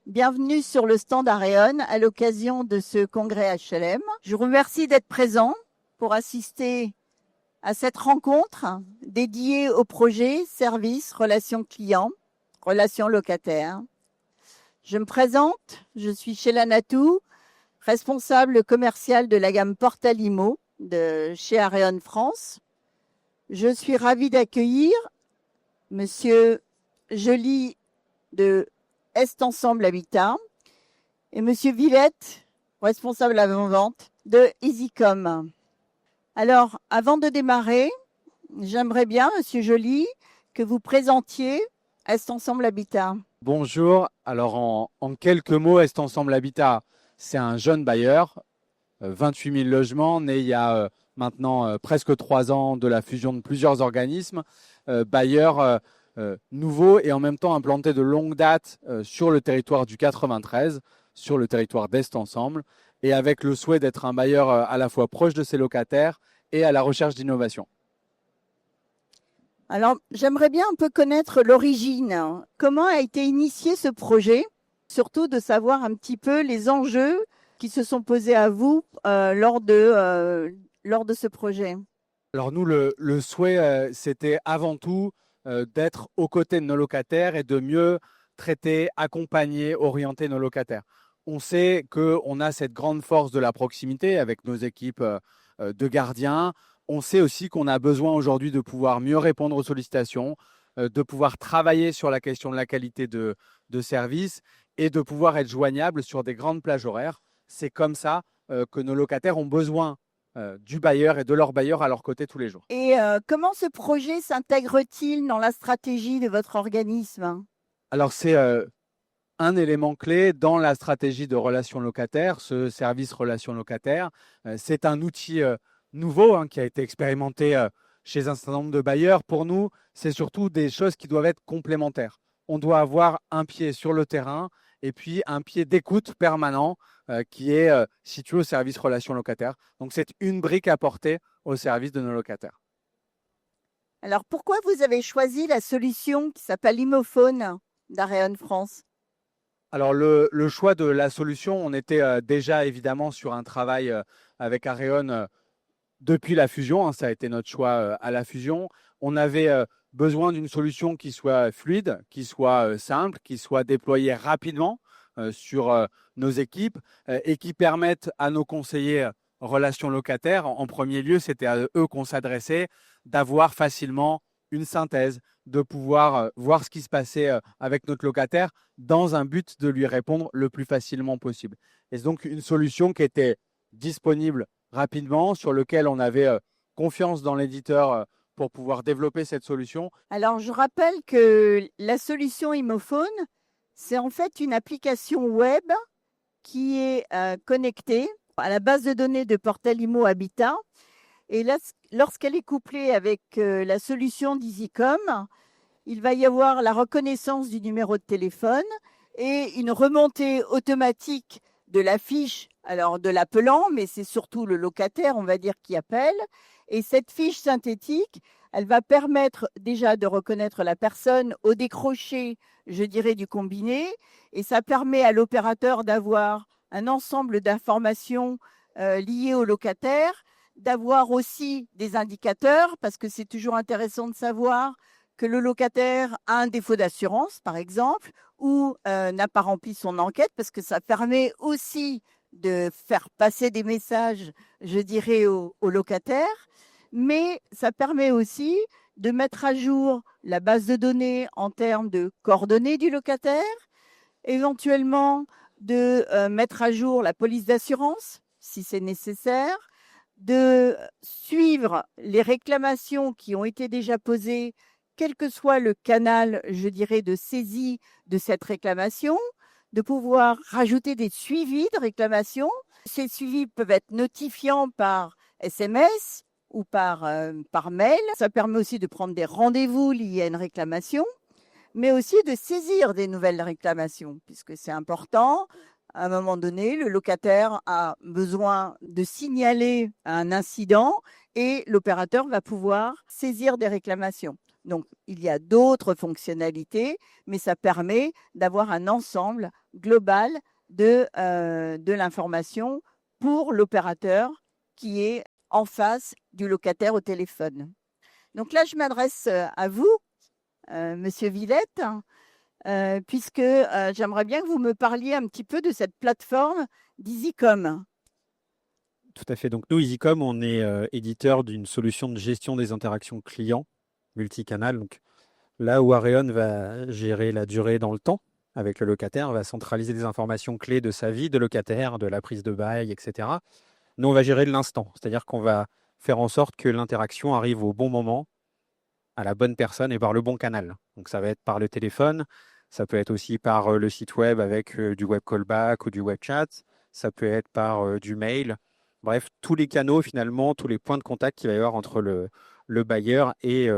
Bienvenue sur le stand Areon à l'occasion de ce congrès HLM. Je vous remercie d'être présent pour assister à cette rencontre dédiée au projet Services, Relations Clients, Relations Locataires. Je me présente, je suis Sheila Natou, responsable commercial de la gamme Portal Immo de chez Areon France. Je suis ravie d'accueillir Monsieur Joly de Est Ensemble Habitat et Monsieur Villette, responsable avant-vente de EasyCom. Alors, avant de démarrer, j'aimerais bien, Monsieur Joly, que vous présentiez Est Ensemble Habitat. Bonjour, alors en quelques mots, Est Ensemble Habitat, c'est un jeune bailleur, 28 000 logements, né il y a maintenant presque 3 ans de la fusion de plusieurs organismes, bailleur nouveau et en même temps implanté de longue date sur le territoire du 93, sur le territoire d'Est Ensemble, et avec le souhait d'être un bailleur à la fois proche de ses locataires et à la recherche d'innovation. Alors, j'aimerais bien un peu connaître l'origine. Comment a été initié ce projet? Surtout de savoir un petit peu les enjeux qui se sont posés à vous lors de ce projet. Alors nous, le souhait, c'était avant tout d'être aux côtés de nos locataires et de mieux traiter, accompagner, orienter nos locataires. On sait qu'on a cette grande force de la proximité avec nos équipes de gardiens. On sait aussi qu'on a besoin aujourd'hui de pouvoir mieux répondre aux sollicitations, de pouvoir travailler sur la question de la qualité de service et de pouvoir être joignable sur des grandes plages horaires. C'est comme ça que nos locataires ont besoin du bailleur et de leur bailleur à leur côté tous les jours. Et comment ce projet s'intègre-t-il dans la stratégie de votre organisme? Alors c'est un élément clé dans la stratégie de relations locataires, ce service relations locataires. C'est un outil nouveau qui a été expérimenté chez un certain nombre de bailleurs. Pour nous, c'est surtout des choses qui doivent être complémentaires. On doit avoir un pied sur le terrain et puis un pied d'écoute permanent qui est situé au service relations locataires. Donc c'est une brique à porter au service de nos locataires. Alors, pourquoi vous avez choisi la solution qui s'appelle Imophone d'Areon France? Alors le choix de la solution, on était déjà évidemment sur un travail avec Areon depuis la fusion, ça a été notre choix à la fusion. On avait besoin d'une solution qui soit fluide, qui soit simple, qui soit déployée rapidement sur nos équipes et qui permette à nos conseillers relations locataires, en premier lieu, c'était à eux qu'on s'adressait, d'avoir facilement une synthèse, de pouvoir voir ce qui se passait avec notre locataire dans un but de lui répondre le plus facilement possible. Et c'est donc une solution qui était disponible rapidement, sur lequel on avait confiance dans l'éditeur pour pouvoir développer cette solution. Alors, je rappelle que la solution Imophone, c'est en fait une application web qui est connectée à la base de données de Portal Immo Habitat. Et là, lorsqu'elle est couplée avec la solution d'EasyCom, il va y avoir la reconnaissance du numéro de téléphone et une remontée automatique de la fiche, alors de l'appelant, mais c'est surtout le locataire, on va dire, qui appelle. Et cette fiche synthétique, elle va permettre déjà de reconnaître la personne au décroché, je dirais, du combiné. Et ça permet à l'opérateur d'avoir un ensemble d'informations liées au locataire, d'avoir aussi des indicateurs, parce que c'est toujours intéressant de savoir que le locataire a un défaut d'assurance, par exemple, ou n'a pas rempli son enquête, parce que ça permet aussi de faire passer des messages, je dirais, aux locataires, mais ça permet aussi de mettre à jour la base de données en termes de coordonnées du locataire, éventuellement de mettre à jour la police d'assurance, si c'est nécessaire, de suivre les réclamations qui ont été déjà posées, quel que soit le canal, je dirais, de saisie de cette réclamation, de pouvoir rajouter des suivis de réclamation. Ces suivis peuvent être notifiants par SMS ou par mail. Ça permet aussi de prendre des rendez-vous liés à une réclamation, mais aussi de saisir des nouvelles réclamations, puisque c'est important. À un moment donné, le locataire a besoin de signaler un incident et l'opérateur va pouvoir saisir des réclamations. Donc, il y a d'autres fonctionnalités, mais ça permet d'avoir un ensemble global de l'information pour l'opérateur qui est en face du locataire au téléphone. Donc là, je m'adresse à vous, Monsieur Villette, puisque j'aimerais bien que vous me parliez un petit peu de cette plateforme d'EasyCom. Tout à fait. Donc nous, EasyCom, on est éditeur d'une solution de gestion des interactions clients multicanal. Donc là où Areon va gérer la durée dans le temps avec le locataire, va centraliser des informations clés de sa vie de locataire, de la prise de bail, etc. Nous, on va gérer l'instant, c'est-à-dire qu'on va faire en sorte que l'interaction arrive au bon moment, à la bonne personne et par le bon canal. Donc ça va être par le téléphone, ça peut être aussi par le site web avec du web callback ou du web chat, ça peut être par du mail. Bref, tous les canaux finalement, tous les points de contact qu'il va y avoir entre le bailleur et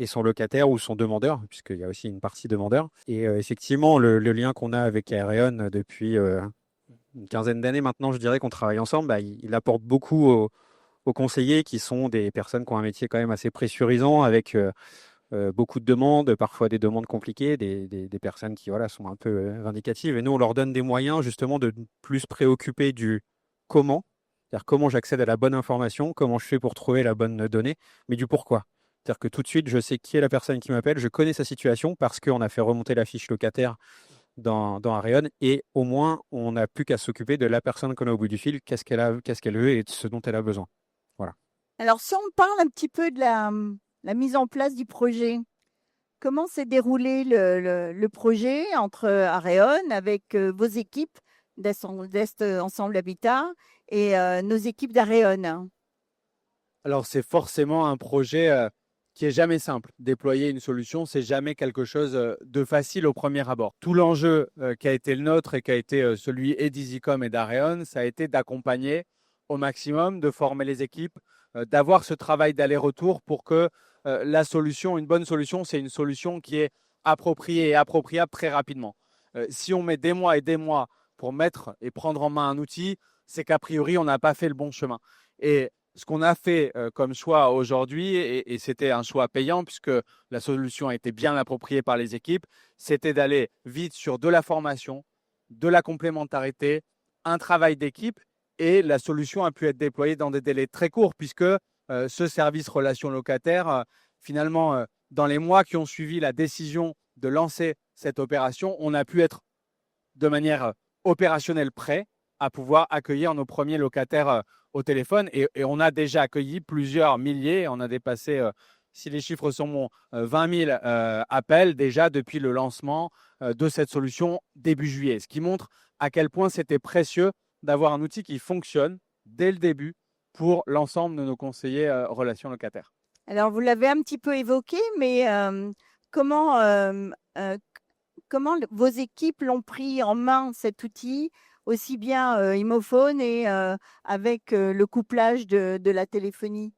son locataire ou son demandeur, puisqu'il y a aussi une partie demandeur. Et effectivement, le lien qu'on a avec Aereon depuis une quinzaine d'années maintenant, je dirais qu'on travaille ensemble, bah, il apporte beaucoup aux conseillers qui sont des personnes qui ont un métier quand même assez pressurisant avec beaucoup de demandes, parfois des demandes compliquées, des personnes qui voilà, sont un peu vindicatives. Et nous, on leur donne des moyens justement de plus se préoccuper du comment, c'est-à-dire comment j'accède à la bonne information, comment je fais pour trouver la bonne donnée, mais du pourquoi. C'est-à-dire que tout de suite, je sais qui est la personne qui m'appelle, je connais sa situation parce qu'on a fait remonter la fiche locataire dans Areon et au moins, on n'a plus qu'à s'occuper de la personne qu'on a au bout du fil, qu'est-ce qu'elle veut et de ce dont elle a besoin. Voilà. Alors, si on parle un petit peu de la mise en place du projet, comment s'est déroulé le projet entre Areon avec vos équipes d'Est Ensemble Habitat et nos équipes d'Areon? Alors, c'est forcément un projet qui est jamais simple. Déployer une solution, c'est jamais quelque chose de facile au premier abord. Tout l'enjeu qui a été le nôtre et qui a été celui et d'EasyCom et d'Areon, ça a été d'accompagner au maximum, de former les équipes, d'avoir ce travail d'aller-retour pour que la solution, une bonne solution, c'est une solution qui est appropriée et appropriable très rapidement. Si on met des mois et des mois pour mettre et prendre en main un outil, c'est qu'a priori, on n'a pas fait le bon chemin. Et ce qu'on a fait comme choix aujourd'hui, et c'était un choix payant puisque la solution a été bien appropriée par les équipes, c'était d'aller vite sur de la formation, de la complémentarité, un travail d'équipe, et la solution a pu être déployée dans des délais très courts puisque ce service relation locataire, finalement, dans les mois qui ont suivi la décision de lancer cette opération, on a pu être de manière opérationnelle prêt à pouvoir accueillir nos premiers locataires au téléphone. Et on a déjà accueilli plusieurs milliers. On a dépassé, si les chiffres sont bons, 20 000 appels déjà depuis le lancement de cette solution début juillet. Ce qui montre à quel point c'était précieux d'avoir un outil qui fonctionne dès le début pour l'ensemble de nos conseillers relations locataires. Alors, vous l'avez un petit peu évoqué, mais comment, comment vos équipes l'ont pris en main, cet outil, aussi bien Imophone et avec le couplage de la téléphonie?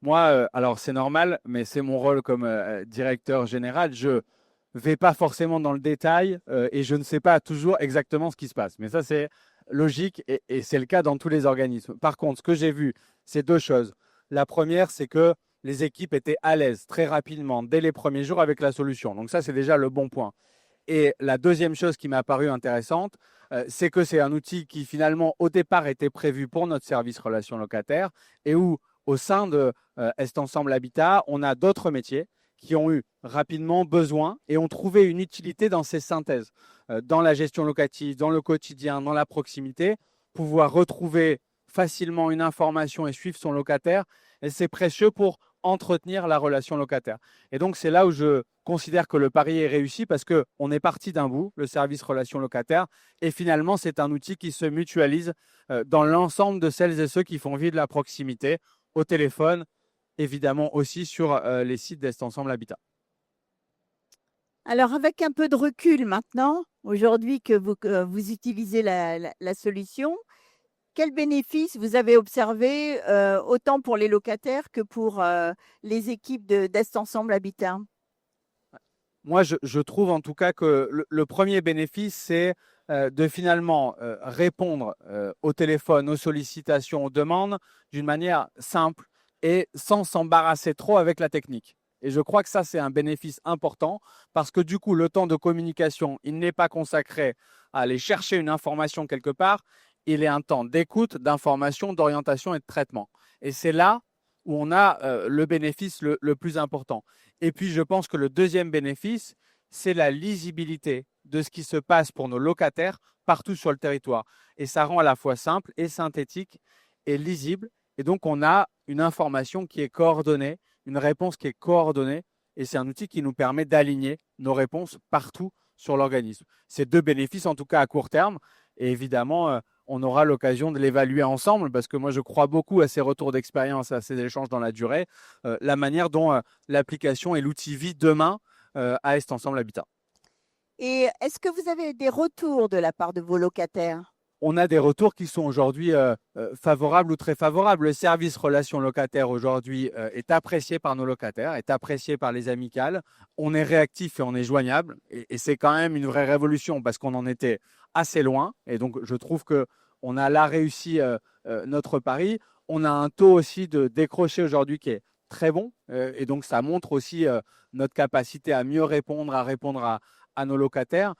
Moi, alors c'est normal, mais c'est mon rôle comme directeur général. Je vais pas forcément dans le détail et je ne sais pas toujours exactement ce qui se passe. Mais ça, c'est logique et c'est le cas dans tous les organismes. Par contre, ce que j'ai vu, c'est deux choses. La première, c'est que les équipes étaient à l'aise très rapidement, dès les premiers jours, avec la solution. Donc ça, c'est déjà le bon point. Et la deuxième chose qui m'a paru intéressante, c'est que c'est un outil qui finalement, au départ, était prévu pour notre service relations locataires et où, au sein de Est Ensemble Habitat, on a d'autres métiers qui ont eu rapidement besoin et ont trouvé une utilité dans ces synthèses, dans la gestion locative, dans le quotidien, dans la proximité, pouvoir retrouver facilement une information et suivre son locataire. Et c'est précieux pour entretenir la relation locataire. Et donc, c'est là où je considère que le pari est réussi parce qu'on est parti d'un bout, le service relation locataire, et finalement, c'est un outil qui se mutualise dans l'ensemble de celles et ceux qui font vivre la proximité au téléphone, évidemment aussi sur les sites d'Est Ensemble Habitat. Alors, avec un peu de recul maintenant, aujourd'hui que vous utilisez la solution, quels bénéfices vous avez observés autant pour les locataires que pour les équipes d'Est Ensemble Habitat? Moi, je trouve en tout cas que le premier bénéfice, c'est de finalement répondre au téléphone, aux sollicitations, aux demandes d'une manière simple et sans s'embarrasser trop avec la technique. Et je crois que ça, c'est un bénéfice important parce que du coup, le temps de communication, il n'est pas consacré à aller chercher une information quelque part, il est un temps d'écoute, d'information, d'orientation et de traitement. Et c'est là où on a le bénéfice le plus important. Et puis, je pense que le deuxième bénéfice, c'est la lisibilité de ce qui se passe pour nos locataires partout sur le territoire. Et ça rend à la fois simple et synthétique et lisible. Et donc, on a une information qui est coordonnée, une réponse qui est coordonnée. Et c'est un outil qui nous permet d'aligner nos réponses partout sur l'organisme. C'est deux bénéfices, en tout cas à court terme. Et évidemment, on aura l'occasion de l'évaluer ensemble parce que moi, je crois beaucoup à ces retours d'expérience, à ces échanges dans la durée, la manière dont l'application et l'outil vit demain à Est Ensemble Habitat. Et est-ce que vous avez des retours de la part de vos locataires? On a des retours qui sont aujourd'hui favorables ou très favorables. Le service relation locataire aujourd'hui est apprécié par nos locataires, est apprécié par les amicales. On est réactif et on est joignable. Et c'est quand même une vraie révolution parce qu'on en était assez loin. Et donc, je trouve qu'on a là réussi notre pari. On a un taux aussi de décroché aujourd'hui qui est très bon. Et donc, ça montre aussi notre capacité à mieux répondre, à nos locataires.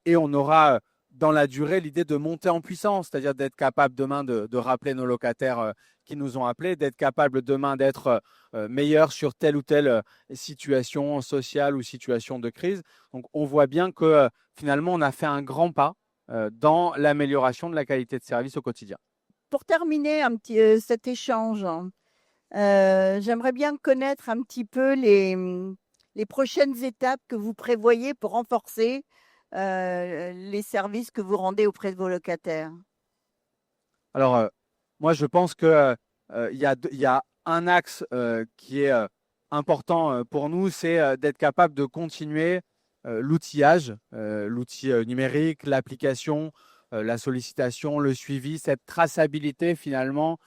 Et on aura dans la durée l'idée de monter en puissance, c'est-à-dire d'être capable demain de rappeler nos locataires qui nous ont appelés, d'être capable demain d'être meilleur sur telle ou telle situation sociale ou situation de crise. Donc, on voit bien que finalement, on a fait un grand pas dans l'amélioration de la qualité de service au quotidien. Pour terminer cet échange, j'aimerais bien connaître un petit peu les prochaines étapes que vous prévoyez pour renforcer les services que vous rendez auprès de vos locataires. Alors, moi, je pense qu'il y a un axe qui est important pour nous, c'est d'être capable de continuer l'outillage, l'outil numérique, l'application, la sollicitation, le suivi, cette traçabilité finalement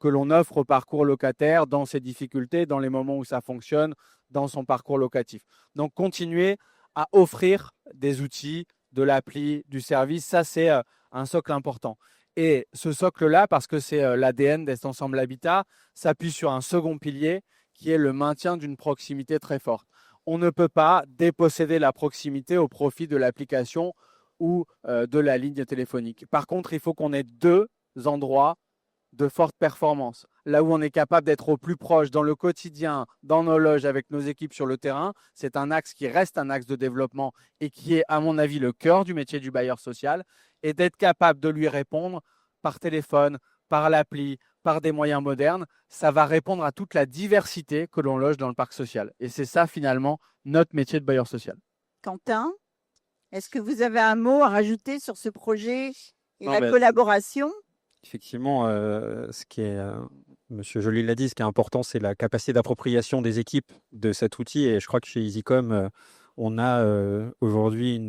que l'on offre au parcours locataire dans ses difficultés, dans les moments où ça fonctionne, dans son parcours locatif. Donc, continuer à offrir des outils, de l'appli, du service, ça c'est un socle important. Et ce socle-là, parce que c'est l'ADN d'Est Ensemble Habitat, s'appuie sur un second pilier qui est le maintien d'une proximité très forte. On ne peut pas déposséder la proximité au profit de l'application ou de la ligne téléphonique. Par contre, il faut qu'on ait deux endroits de forte performance. Là où on est capable d'être au plus proche dans le quotidien, dans nos loges, avec nos équipes sur le terrain, c'est un axe qui reste un axe de développement et qui est, à mon avis, le cœur du métier du bailleur social, et d'être capable de lui répondre par téléphone, par l'appli, par des moyens modernes. Ça va répondre à toute la diversité que l'on loge dans le parc social. Et c'est ça, finalement, notre métier de bailleur social. Quentin, est-ce que vous avez un mot à rajouter sur ce projet et collaboration? Effectivement, ce qui est, Monsieur Joly l'a dit, ce qui est important, c'est la capacité d'appropriation des équipes de cet outil. Et je crois que chez EasyCom, on a aujourd'hui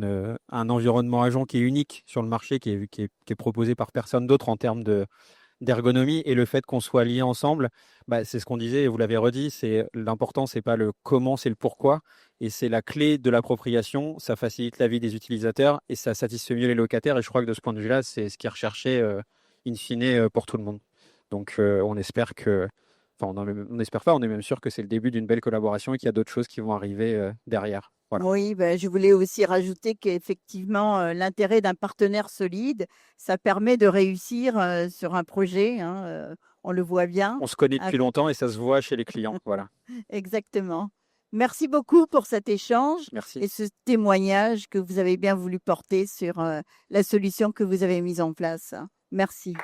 un environnement agent qui est unique sur le marché, qui est proposé par personne d'autre en termes d'ergonomie. Et le fait qu'on soit liés ensemble, c'est ce qu'on disait, et vous l'avez redit, c'est l'important, c'est pas le comment, c'est le pourquoi. Et c'est la clé de l'appropriation. Ça facilite la vie des utilisateurs et ça satisfait mieux les locataires. Et je crois que de ce point de vue-là, c'est ce qui est recherché in fine pour tout le monde. Donc on espère on n'espère pas, on est même sûr que c'est le début d'une belle collaboration et qu'il y a d'autres choses qui vont arriver derrière. Voilà. Oui, je voulais aussi rajouter qu'effectivement, l'intérêt d'un partenaire solide, ça permet de réussir sur un projet, on le voit bien. On se connaît depuis longtemps et ça se voit chez les clients. Voilà. Exactement. Merci beaucoup pour cet échange. Merci. Et ce témoignage que vous avez bien voulu porter sur la solution que vous avez mise en place. Merci.